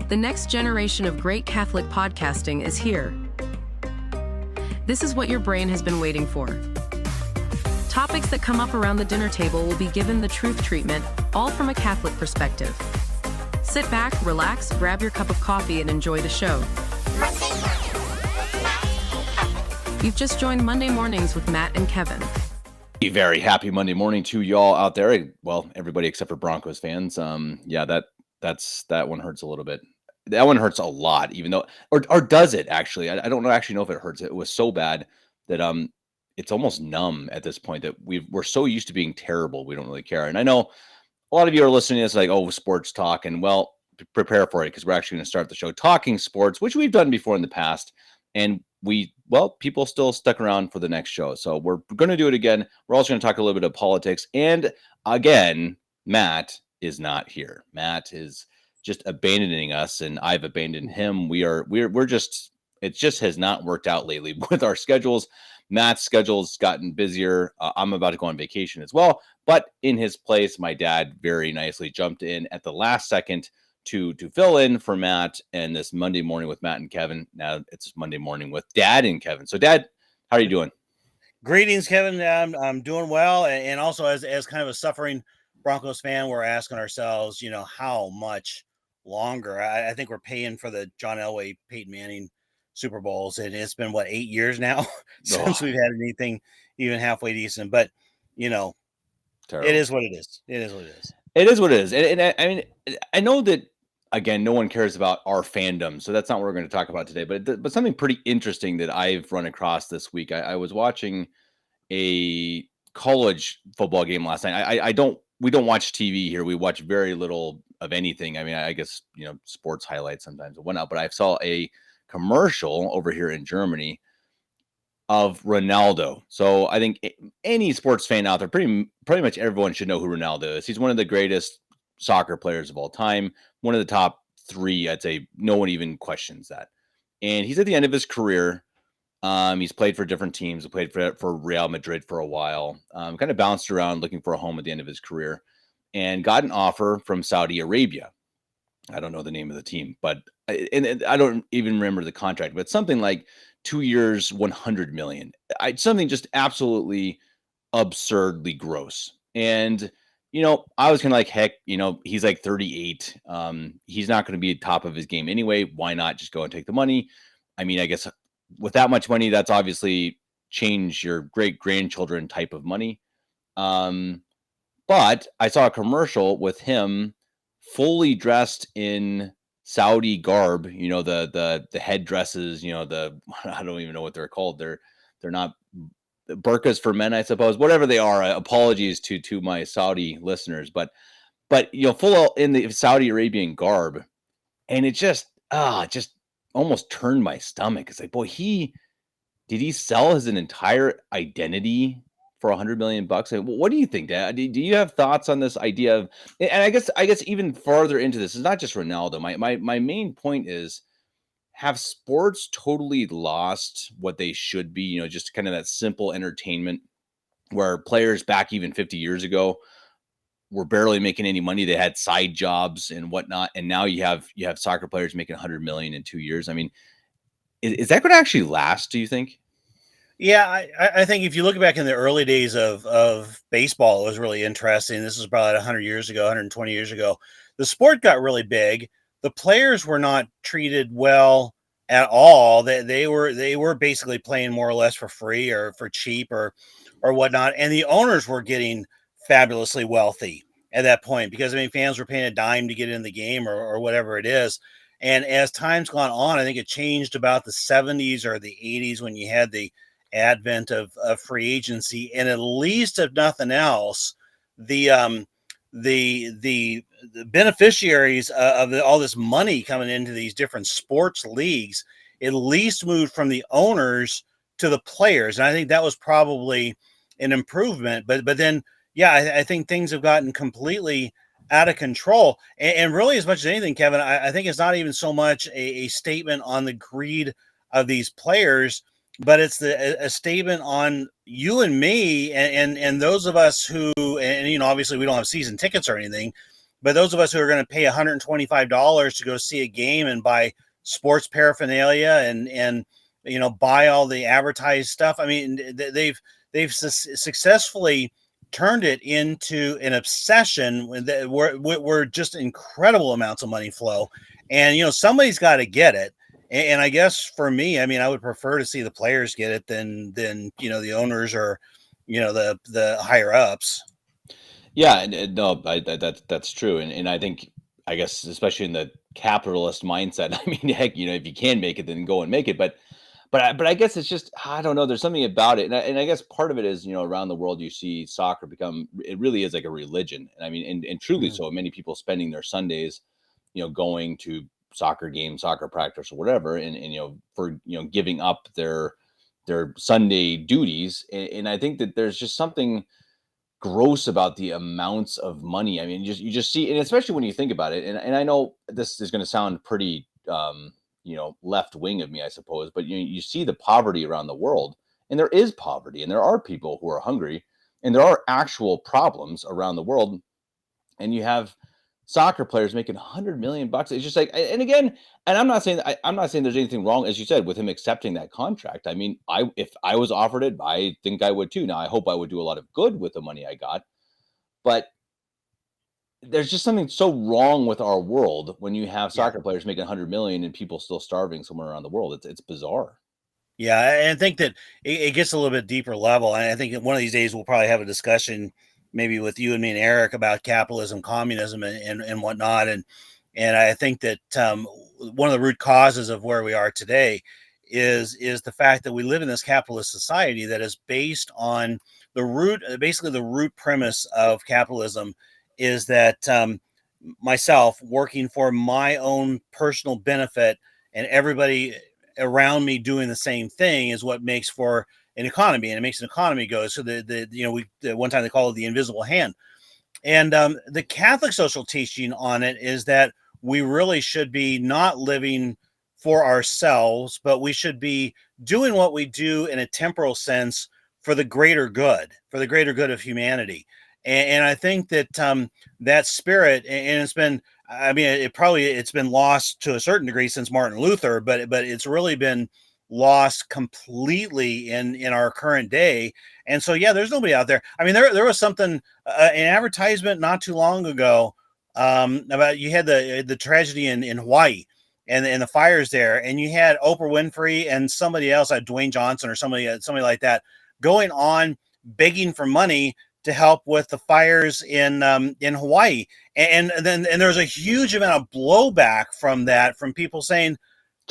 The next generation of great Catholic podcasting is here. This is what your brain has been waiting for. Topics that come up around the dinner table will be given the truth treatment, all from a Catholic perspective. Sit back, relax, grab your cup of coffee, and enjoy the show. You've just joined Monday Mornings with Matt and Kevin. A very happy Monday morning to y'all out there. Well, everybody except for Broncos fans. That one hurts a little bit. That one hurts a lot, even though, or does it actually? I don't actually know if it hurts. It was so bad that it's almost numb at this point that we're so used to being terrible, we don't really care. And I know a lot of you are listening to this like, oh, sports talk, and well, prepare for it because we're actually going to start the show talking sports, which we've done before in the past, and people still stuck around for the next show, so we're going to do it again. We're also going to talk a little bit of politics, and again, Matt is not here. Matt is just abandoning us, and I've abandoned him. We're just, it just has not worked out lately with our schedules. Matt's schedule's gotten busier. I'm about to go on vacation as well, but in his place, my dad very nicely jumped in at the last second to fill in for Matt and this Monday morning with Matt and Kevin. Now it's Monday morning with Dad and Kevin. So Dad, how are you doing? Greetings, Kevin. I'm doing well. And also as kind of a suffering Broncos fan, we're asking ourselves, how much longer? I think we're paying for the John Elway, Peyton Manning Super Bowls. And it's been 8 years now since we've had anything even halfway decent, but Terrible. It is what it is. It is what it is. It is what it is. And I mean, I know that, again, no one cares about our fandom, so that's not what we're going to talk about today. But something pretty interesting that I've run across this week. I was watching a college football game last night. We don't watch TV here. We watch very little of anything. I mean, I guess sports highlights sometimes and whatnot. But I saw a commercial over here in Germany of Ronaldo. So I think any sports fan out there, pretty much everyone should know who Ronaldo is. He's one of the greatest soccer players of all time, one of the top three. I'd say no one even questions that. And he's at the end of his career. He's played for different teams. He played for Real Madrid for a while. Kind of bounced around looking for a home at the end of his career, and got an offer from Saudi Arabia. I don't know the name of the team, but and I don't even remember the contract, but something like 2 years, 100 million. Something just absolutely absurdly gross. And I was kind of like, heck, he's like 38. He's not going to be at top of his game anyway. Why not just go and take the money? I mean, I guess with that much money, that's obviously change your great grandchildren type of money. But I saw a commercial with him fully dressed in Saudi garb, the headdresses, I don't even know what they're called. They're not burqas for men, I suppose, whatever they are. Apologies to my Saudi listeners, but full in the Saudi Arabian garb, and it just almost turned my stomach. It's like, boy, did he sell his entire identity for $100 million? What do you think, Dad? Do you have thoughts on this idea of? And I guess even farther into this is not just Ronaldo. My main point is, have sports totally lost what they should be? Just kind of that simple entertainment where players back even 50 years ago were barely making any money. They had side jobs and whatnot, and now you have soccer players making $100 million in 2 years. I mean, is that going to actually last? Do you think? Yeah, I think if you look back in the early days of baseball, it was really interesting. This was probably 100 years ago, 120 years ago. The sport got really big. The players were not treated well at all. They were basically playing more or less for free or for cheap or whatnot. And the owners were getting fabulously wealthy at that point because, fans were paying a dime to get in the game or whatever it is. And as time's gone on, I think it changed about the 70s or the 80s when you had the advent of free agency, and at least if nothing else, the beneficiaries of all this money coming into these different sports leagues at least moved from the owners to the players, and I think that was probably an improvement. But then, yeah, I think things have gotten completely out of control, and really, as much as anything, Kevin, I think it's not even so much a statement on the greed of these players, but it's a statement on you and me and those of us who, and obviously we don't have season tickets or anything, But those of us who are going to pay $125 to go see a game and buy sports paraphernalia and buy all the advertised stuff. I mean, they've successfully turned it into an obsession where just incredible amounts of money flow, and somebody's got to get it. And I guess for me, I mean, I would prefer to see the players get it than the owners or the higher ups. Yeah, and no, that's true, and I think, I guess, especially in the capitalist mindset, I mean, heck, if you can make it, then go and make it. But I guess it's just, I don't know. There's something about it, and I guess part of it is, around the world you see soccer become, it really is like a religion, and I mean, and truly Mhm. so. Many people spending their Sundays, going to soccer games, soccer practice, or whatever, and for giving up their Sunday duties, and I think that there's just something gross about the amounts of money. I mean, you just see, and especially when you think about it, and I know this is going to sound pretty left wing of me, I suppose, but you see the poverty around the world, and there is poverty, and there are people who are hungry, and there are actual problems around the world, and you have soccer players making 100 million bucks. It's just like, and again, and I'm not saying there's anything wrong, as you said, with him accepting that contract. I mean, if I was offered it, I think I would too. Now, I hope I would do a lot of good with the money I got, but there's just something so wrong with our world when you have Yeah. soccer players making 100 million and people still starving somewhere around the world. It's bizarre. Yeah, I think that it gets a little bit deeper level, and I think that one of these days we'll probably have a discussion, maybe with you and me and Eric, about capitalism, communism, and whatnot. And I think that one of the root causes of where we are today is the fact that we live in this capitalist society that is based on basically the root premise of capitalism is that myself working for my own personal benefit and everybody around me doing the same thing is what makes for an economy, and it makes an economy go. So one time they call it the invisible hand. And the Catholic social teaching on it is that we really should be not living for ourselves, but we should be doing what we do in a temporal sense for the greater good of humanity. And I think that that spirit, and it's been, I mean, it's been lost to a certain degree since Martin Luther, but it's really been lost completely in our current day. And so, yeah, there's nobody out there. I mean, there was something, an advertisement not too long ago, about, you had the tragedy in Hawaii and the fires there, and you had Oprah Winfrey and somebody else, like Dwayne Johnson or somebody like that, going on begging for money to help with the fires in Hawaii, and then there's a huge amount of blowback from that, from people saying,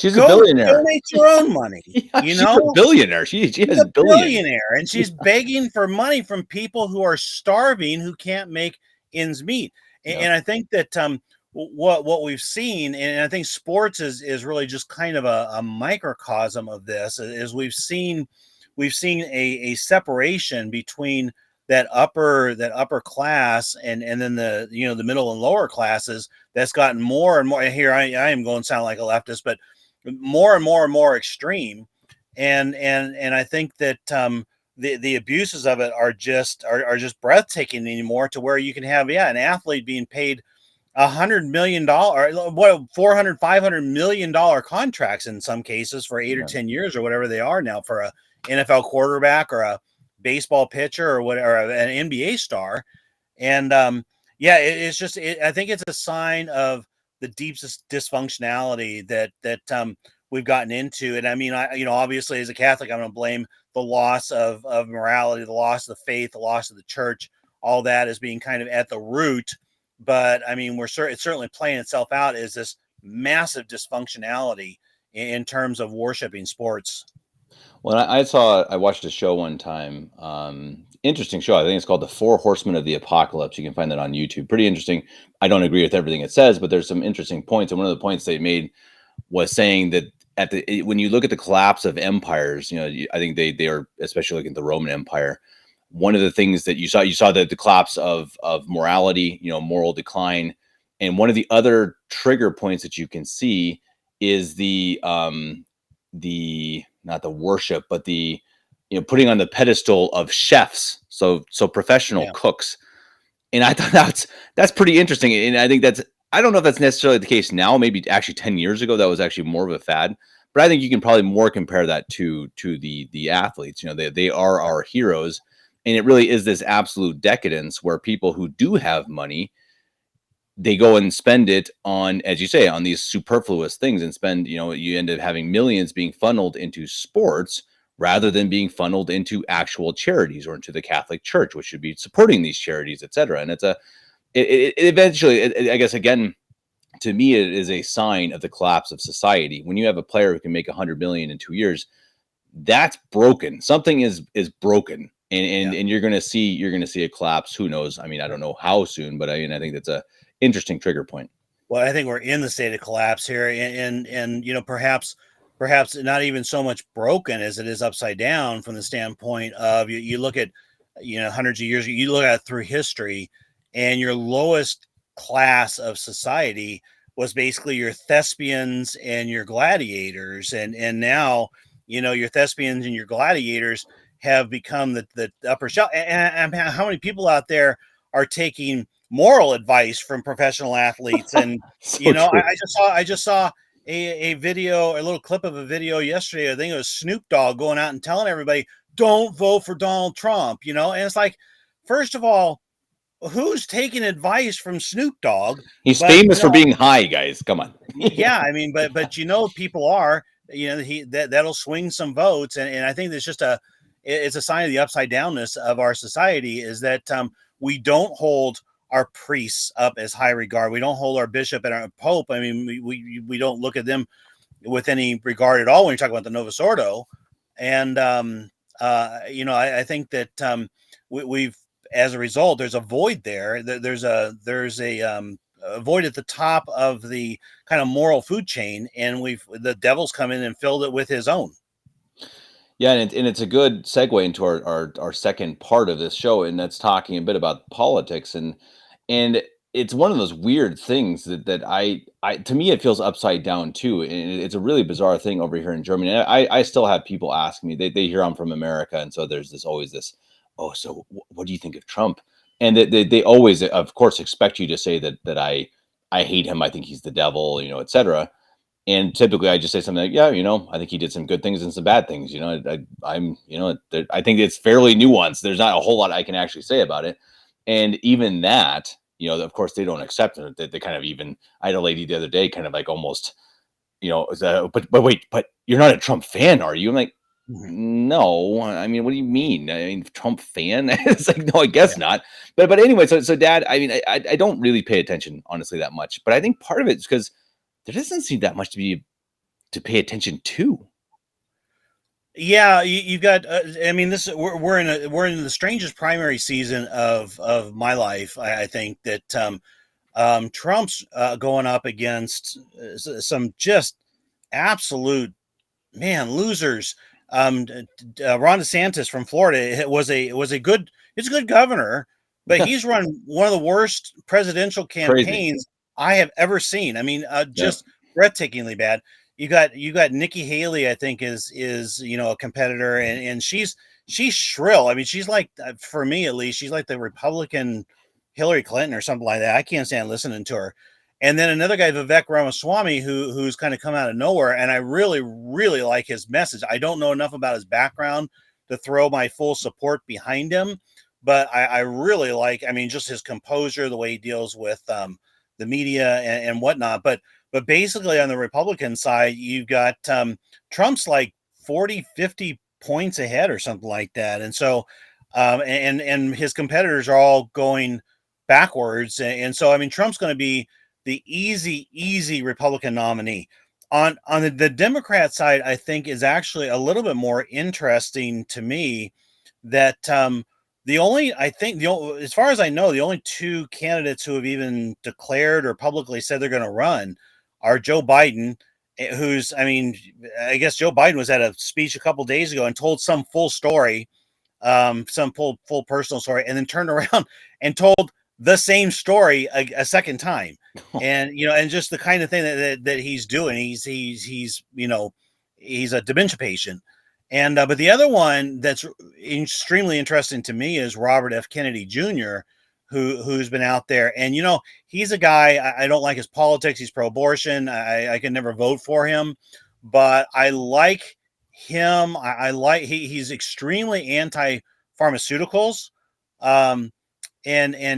She's a "Go billionaire. donate your own money." Yeah, You she's a know, billionaire. She she's has a billions. billionaire, and she's begging for money from people who are starving, who can't make ends meet. And, Yeah. and I think that what we've seen, and I think sports is really just kind of a microcosm of this, is we've seen a separation between that upper class and then the middle and lower classes, that's gotten more and more. Here I am going to sound like a leftist, but more and more and more extreme. And I think that the abuses of it are just breathtaking anymore, to where you can have, yeah, an athlete being paid $100 million, what, 400, $500 million contracts in some cases for 8 or 10 years or whatever they are now, for a NFL quarterback or a baseball pitcher or whatever, an NBA star. And yeah, I think it's a sign of the deepest dysfunctionality that we've gotten into. And I mean, obviously as a Catholic, I'm going to blame the loss of morality, the loss of the faith, the loss of the church, all that as being kind of at the root. But I mean, it's certainly playing itself out as this massive dysfunctionality in terms of worshiping sports. Well, I watched a show one time. Interesting show. I think it's called The Four Horsemen of the Apocalypse. You can find that on YouTube. Pretty interesting. I don't agree with everything it says, but there's some interesting points. And one of the points they made was saying that when you look at the collapse of empires, I think they are, especially looking at the Roman Empire. One of the things that you saw the collapse of morality, moral decline, and one of the other trigger points that you can see is the not the worship, but the putting on the pedestal of chefs, so professional Yeah. cooks. And I thought that's pretty interesting, and I think I don't know if that's necessarily the case now. Maybe actually 10 years ago, that was actually more of a fad. But I think you can probably more compare that to the athletes. They are our heroes, and it really is this absolute decadence where people who do have money, they go and spend it on, as you say, on these superfluous things, and you end up having millions being funneled into sports rather than being funneled into actual charities or into the Catholic Church, which should be supporting these charities, et cetera. And it eventually, I guess, again, to me, it is a sign of the collapse of society. When you have a player who can make 100 million in 2 years, that's broken. Something is broken, and you're gonna see a collapse. Who knows? I mean, I don't know how soon, but I think that's a interesting trigger point. Well, I think we're in the state of collapse here, and perhaps not even so much broken as it is upside down from the standpoint of you look at hundreds of years, you look at it through history, and your lowest class of society was basically your thespians and your gladiators, and now your thespians and your gladiators have become the upper shelf. And how many people out there are taking moral advice from professional athletes? And So I, true. I just saw a video, a little clip of a video yesterday. I think it was Snoop Dogg going out and telling everybody, don't vote for Donald Trump. And it's like, first of all, who's taking advice from Snoop Dogg? He's But famous for being high, guys. Come on. yeah, I mean, but people are, that'll swing some votes, and I think it's a sign of the upside downness of our society, is that we don't hold our priests up as high regard. We don't hold our bishop and our pope. I mean, we don't look at them with any regard at all when you talk about the Novus Ordo. And I think that we've, as a result, there's a void there. There's a void at the top of the kind of moral food chain, and the devil's come in and filled it with his own. Yeah, and it's a good segue into our second part of this show, and that's talking a bit about politics, and it's one of those weird things that I to me it feels upside down too, and it's a really bizarre thing over here in Germany. And I still have people ask me, they hear I'm from America, and so there's always this, oh, so what do you think of Trump? And they always, of course, expect you to say that I hate him, I think he's the devil, etc. And typically, I just say something like, "Yeah, I think he did some good things and some bad things." I think it's fairly nuanced. There's not a whole lot I can actually say about it, and even that, of course, they don't accept it. They kind of even. I had a lady the other day, kind of like almost, but wait, but you're not a Trump fan, are you? I'm like, Mhm. no. I mean, what do you mean? I mean, Trump fan? It's like, no, I guess Yeah. not. But anyway, so Dad, I mean, I don't really pay attention honestly that much, but I think part of it is because there doesn't seem that much to pay attention to. Yeah, you've got. I mean, we're in the strangest primary season of my life. I think that Trump's going up against some just absolute, man, losers. Ron DeSantis from Florida he's a good governor, but Yeah, he's run one of the worst presidential crazy. campaigns I have ever seen. I mean, Yeah, just breathtakingly bad. You got Nikki Haley, I think is a competitor, and she's shrill. I mean, she's like, for me at least, she's like the Republican Hillary Clinton or something like that. I can't stand listening to her. And then another guy, Vivek Ramaswamy, who's kind of come out of nowhere, and I really, really like his message. I don't know enough about his background to throw my full support behind him, but I really like. I mean, just his composure, the way he deals with the media and whatnot. But basically, on the Republican side, you've got Trump's like 40, 50 points ahead or something like that, and so and his competitors are all going backwards, and so I mean, Trump's going to be the easy Republican nominee. On the Democrat side, I think is actually a little bit more interesting to me. That the only I think as far as I know, the only two candidates who have even declared or publicly said they're going to run are Joe Biden, who's, I mean, I guess Joe Biden was at a speech a couple days ago and told some full story, some full personal story, and then turned around and told the same story a second time. And and just the kind of thing that he's doing. He's a dementia patient. And but the other one that's extremely interesting to me is Robert F. Kennedy Jr., who's been out there. And, he's a guy, I don't like his politics. He's pro-abortion. I can never vote for him, but I like him. I like, he's extremely anti-pharmaceuticals. And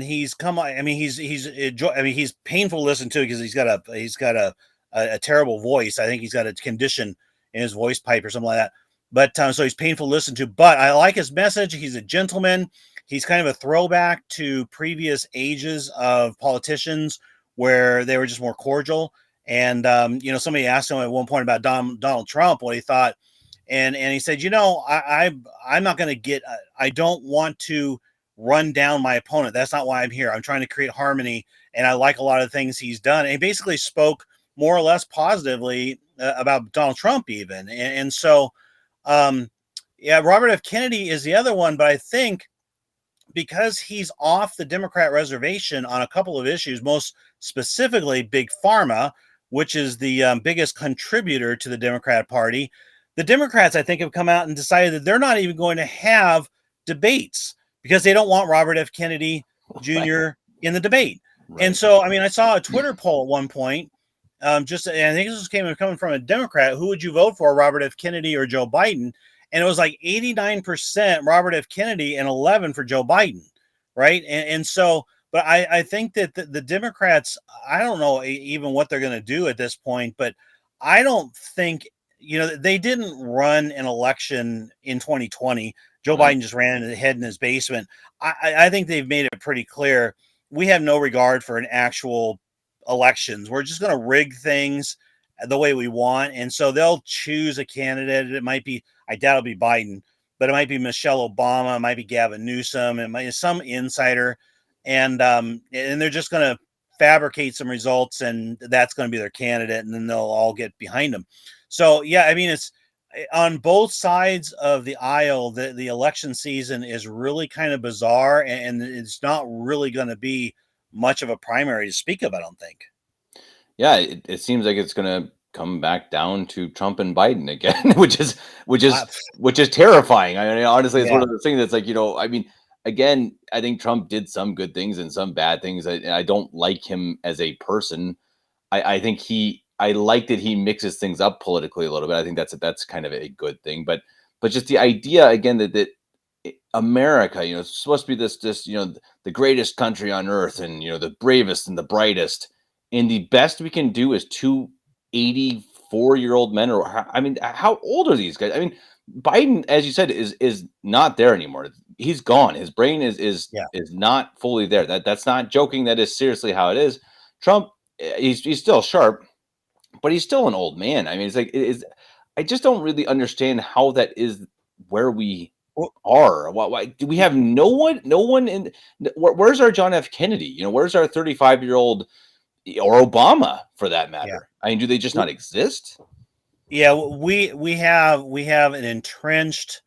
he's come on. I mean, he's painful to listen to because he's got a terrible voice. I think he's got a condition in his voice pipe or something like that. But so he's painful to listen to, but I like his message. He's a gentleman. He's kind of a throwback to previous ages of politicians where they were just more cordial. And, somebody asked him at one point about Donald Trump, what he thought. And he said, I'm not going to I don't want to run down my opponent. That's not why I'm here. I'm trying to create harmony. And I like a lot of the things he's done. And he basically spoke more or less positively about Donald Trump even. And so, Robert F. Kennedy is the other one, but I think because he's off the Democrat reservation on a couple of issues, most specifically Big Pharma, which is the biggest contributor to the Democrat Party, the Democrats, I think, have come out and decided that they're not even going to have debates because they don't want Robert F. Kennedy Jr. in the debate. Right. And so, I saw a Twitter poll at one point. And I think this was coming from a Democrat. Who would you vote for, Robert F. Kennedy or Joe Biden? And it was like 89% Robert F. Kennedy and 11 for Joe Biden, right? And so, but I think that the Democrats, I don't know even what they're going to do at this point, but I don't think, they didn't run an election in 2020. Joe Biden just ran ahead in his basement. I think they've made it pretty clear. We have no regard for an actual elections. We're just going to rig things the way we want. And so they'll choose a candidate. It might be, I doubt it'll be Biden, but it might be Michelle Obama. It might be Gavin Newsom. It might be some insider. And they're just going to fabricate some results and that's going to be their candidate. And then they'll all get behind them. So, it's on both sides of the aisle. The election season is really kind of bizarre and it's not really going to be much of a primary to speak of, I don't think. Yeah, it seems like it's going to come back down to Trump and Biden again, which is terrifying. Honestly, it's one of those things that's like, again, I think Trump did some good things and some bad things. I don't like him as a person. I think I like that he mixes things up politically a little bit. I think that's kind of a good thing. But just the idea again that America, it's supposed to be this, the greatest country on earth and, the bravest and the brightest. And the best we can do is two 84-year-old men. How old are these guys? Biden, as you said, is not there anymore. He's gone. His brain is not fully there. That's not joking. That is seriously how it is. Trump, he's still sharp, but he's still an old man. It's like, I just don't really understand how that is where we are. Why do we have no one in where's our John F. Kennedy? Where's our 35-year-old or Obama for that matter? Do they just not exist? Yeah, we have an entrenched,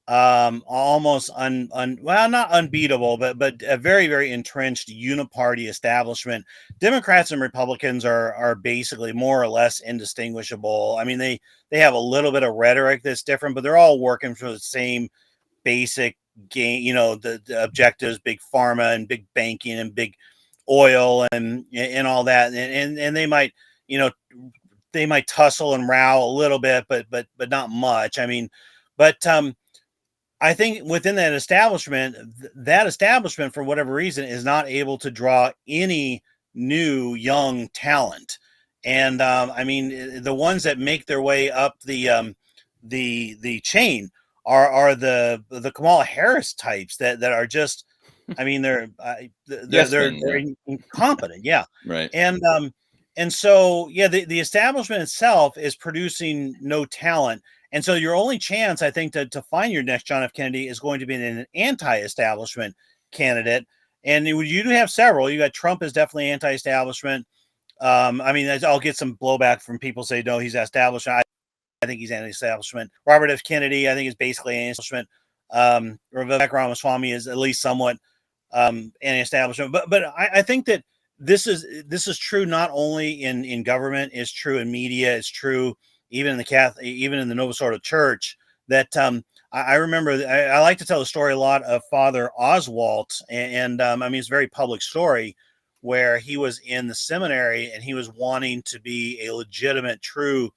almost not unbeatable, but a very, very entrenched uniparty establishment. Democrats and Republicans are basically more or less indistinguishable. They have a little bit of rhetoric that's different, but they're all working for the same basic game. The objectives: big pharma and big banking and big oil and all that. And they might, they might tussle and row a little bit, but not much. I think within that establishment, for whatever reason, is not able to draw any new young talent. And the ones that make their way up the chain are the Kamala Harris types that are just, they're incompetent. Yeah. Right. And so, the establishment itself is producing no talent. And so your only chance, I think, to find your next John F. Kennedy is going to be an anti-establishment candidate. And you do have several. You got Trump is definitely anti-establishment. I'll get some blowback from people say, no, he's establishment. I think he's anti-establishment. Robert F. Kennedy, I think, is basically anti-establishment. Vivek Ramaswamy is at least somewhat anti-establishment. But I think that this is true not only in government, it's true in media, it's true even in the Catholic, even in the Nova Sort of Church, that I remember I like to tell the story a lot of Father Oswalt, and I mean it's a very public story where he was in the seminary and he was wanting to be a legitimate, true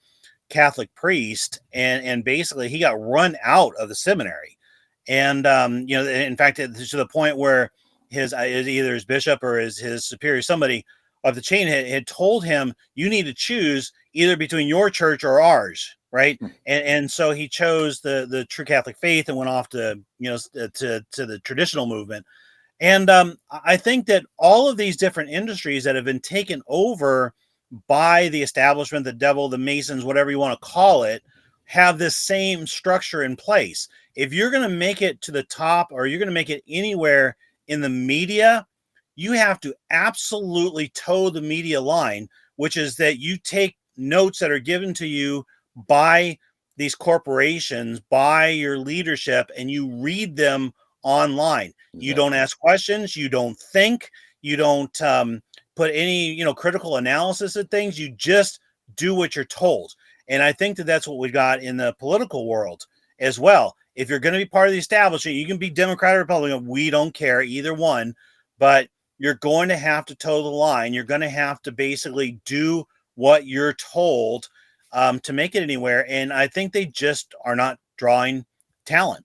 Catholic priest, and basically he got run out of the seminary, and in fact, to the point where his either his bishop or his superior, somebody of the chain had told him, "You need to choose either between your church or ours." Right, and so he chose the true Catholic faith and went off to to the traditional movement. And I think that all of these different industries that have been taken over by the establishment, the devil, the Masons, whatever you want to call it, have this same structure in place. If you're going to make it to the top or you're going to make it anywhere in the media, you have to absolutely toe the media line, which is that you take notes that are given to you by these corporations, by your leadership, and you read them online. You don't ask questions, you don't think, you don't put any critical analysis of things. You just do what you're told. And I think that that's what we got in the political world as well. If you're going to be part of the establishment, you can be Democrat or Republican, we don't care, either one, but you're going to have to toe the line. You're going to have to basically do what you're told to make it anywhere. And I think they just are not drawing talent.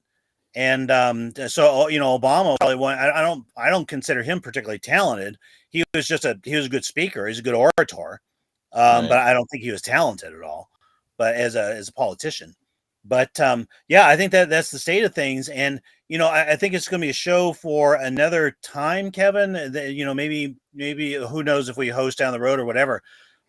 And so Obama probably won. I don't consider him particularly talented. He was a good speaker. He's a good orator, Right. but I don't think he was talented at all. But as a politician, but yeah, I think that's the state of things. And I think it's going to be a show for another time, Kevin. Maybe who knows if we host down the road or whatever.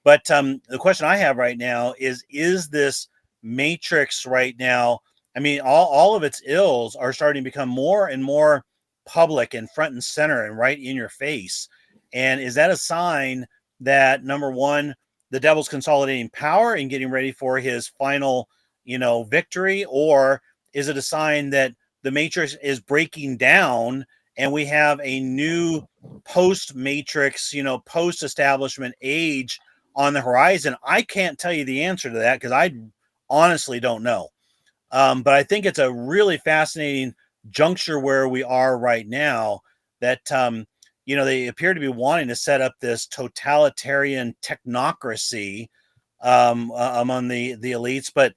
But the question I have right now is this matrix right now? I mean, all of its ills are starting to become more and more public and front and center and right in your face. And is that a sign that, number one, the devil's consolidating power and getting ready for his final, victory? Or is it a sign that the matrix is breaking down and we have a new post-matrix, post-establishment age on the horizon? I can't tell you the answer to that because I honestly don't know. But I think it's a really fascinating juncture where we are right now that, they appear to be wanting to set up this totalitarian technocracy among the elites, but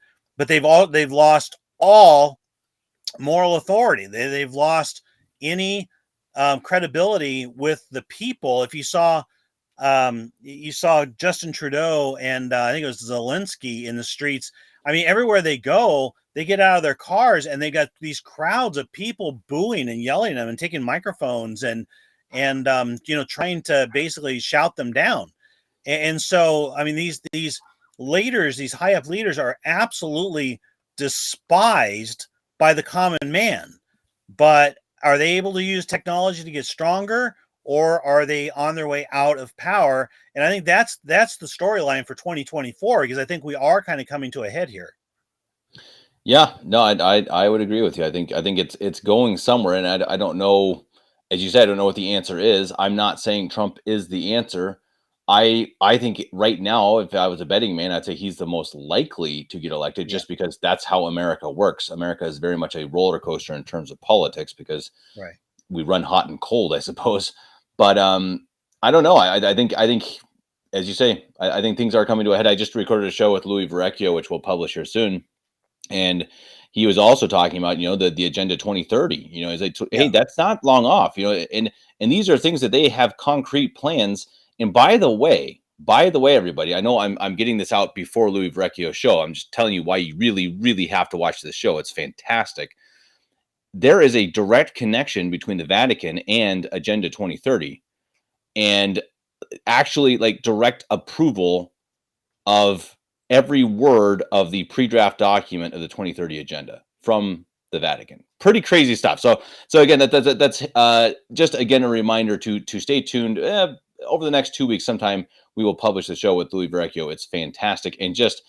they've lost all moral authority. They've lost any credibility with the people. If you saw Justin Trudeau and I think it was Zelensky in the streets. I mean, everywhere they go, they get out of their cars and they got these crowds of people booing and yelling at them and taking microphones and trying to basically shout them down. And so, I mean, these leaders, these high up leaders, are absolutely despised by the common man. But are they able to use technology to get stronger, or are they on their way out of power? And I think that's the storyline for 2024, because I think we are kind of coming to a head here. Yeah, no, I would agree with you. I think it's going somewhere, and I don't know. As you said, I don't know what the answer is. I'm not saying Trump is the answer. I think right now, if I was a betting man, I'd say he's the most likely to get elected, Yeah. just because that's how America works. America is very much a roller coaster in terms of politics because Right. we run hot and cold, I suppose. But I don't know. I think as you say, I think things are coming to a head. I just recorded a show with Louis Verrecchio, which we'll publish here soon. And he was also talking about, the Agenda 2030, he's like, hey, Yeah. that's not long off, and these are things that they have concrete plans. And by the way, everybody, I know I'm getting this out before Louis Verrecchio's show. I'm just telling you why you really, really have to watch this show. It's fantastic. There is a direct connection between the Vatican and Agenda 2030, and actually like direct approval of every word of the pre-draft document of the 2030 agenda from the Vatican. Pretty crazy stuff. So again, that's just again a reminder to stay tuned. Over the next 2 weeks, sometime we will publish the show with Louis Verrecchio. It's fantastic, and just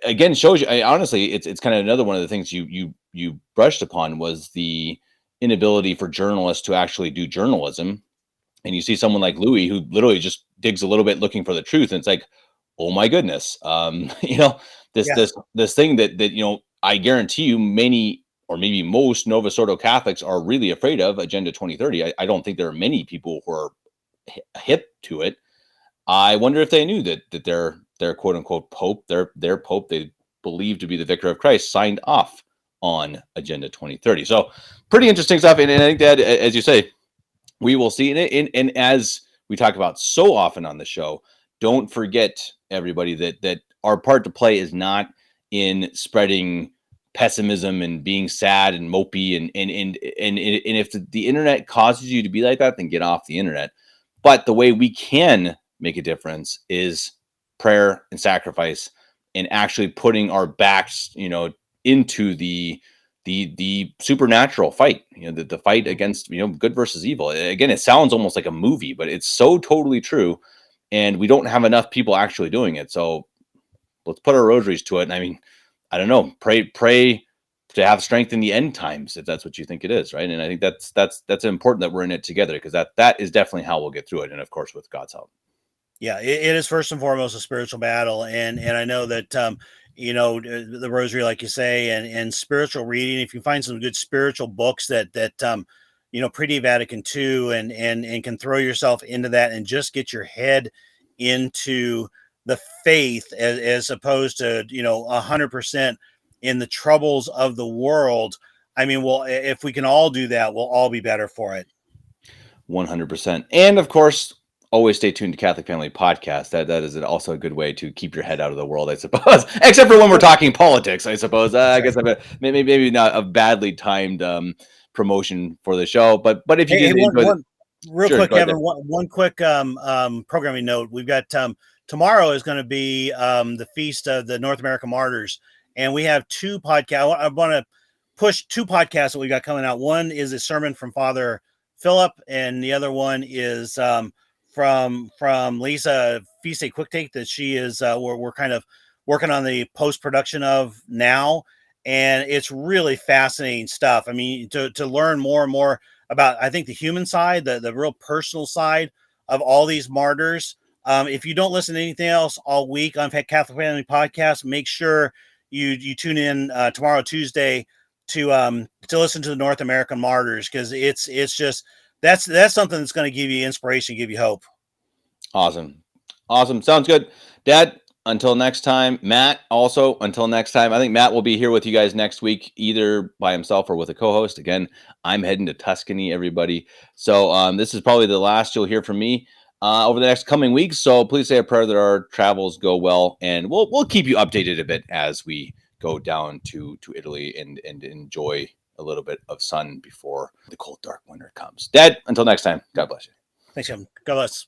again shows you. Honestly, it's kind of another one of the things you brushed upon was the inability for journalists to actually do journalism. And you see someone like Louis who literally just digs a little bit looking for the truth, and it's like, oh my goodness, Yeah. this thing that I guarantee you or maybe most Novus Ordo Catholics are really afraid of Agenda 2030. I don't think there are many people who are hip to it. I wonder if they knew that their quote unquote Pope, their Pope they believe to be the Vicar of Christ, signed off on Agenda 2030. So pretty interesting stuff. And I think that, as you say, we will see. And as we talk about so often on the show, don't forget, everybody, that our part to play is not in spreading pessimism and being sad and mopey and if the internet causes you to be like that, then get off the internet. But the way we can make a difference is prayer and sacrifice, and actually putting our backs, into the supernatural fight, the fight against, good versus evil. Again, it sounds almost like a movie, but it's so totally true. And we don't have enough people actually doing it. So let's put our rosaries to it. And I mean, I don't know, pray to have strength in the end times, if that's what you think it is, right? And I think that's important that we're in it together, because that is definitely how we'll get through it. And of course, with God's help. Yeah, it is first and foremost a spiritual battle, and I know that the rosary, like you say, and spiritual reading. If you find some good spiritual books that predate Vatican II, and can throw yourself into that and just get your head into the faith, as opposed to 100% in the troubles of the world. I mean, well, if we can all do that, we'll all be better for it. 100%. And of course, always stay tuned to Catholic Family Podcast. That is also a good way to keep your head out of the world, I suppose. Except for when we're talking politics, I suppose. I guess maybe not a badly timed promotion for the show. But if you did enjoy real quick, Kevin, one quick programming note. We've got tomorrow is going to be the feast of the North American Martyrs, and we have two podcasts. I want to push two podcasts that we got coming out. One is a sermon from Father Philip, and the other one is from Lisa Feast Day Quick Take that she is we're kind of working on the post-production of now, and it's really fascinating stuff. I mean, to learn more and more about, I think, the human side, the real personal side of all these martyrs. If you don't listen to anything else all week on Catholic Family Podcast, make sure you tune in tomorrow, Tuesday, to listen to the North American Martyrs, because it's just that's something that's going to give you inspiration, give you hope. Awesome. Sounds good, Dad. Until next time, Matt. Also, until next time. I think Matt will be here with you guys next week, either by himself or with a co-host. Again, I'm heading to Tuscany, everybody. So this is probably the last you'll hear from me over the next coming weeks. So please say a prayer that our travels go well, and we'll keep you updated a bit as we go down to Italy and enjoy a little bit of sun before the cold, dark winter comes. Dad, until next time, God bless you. Thanks, Kevin. God bless.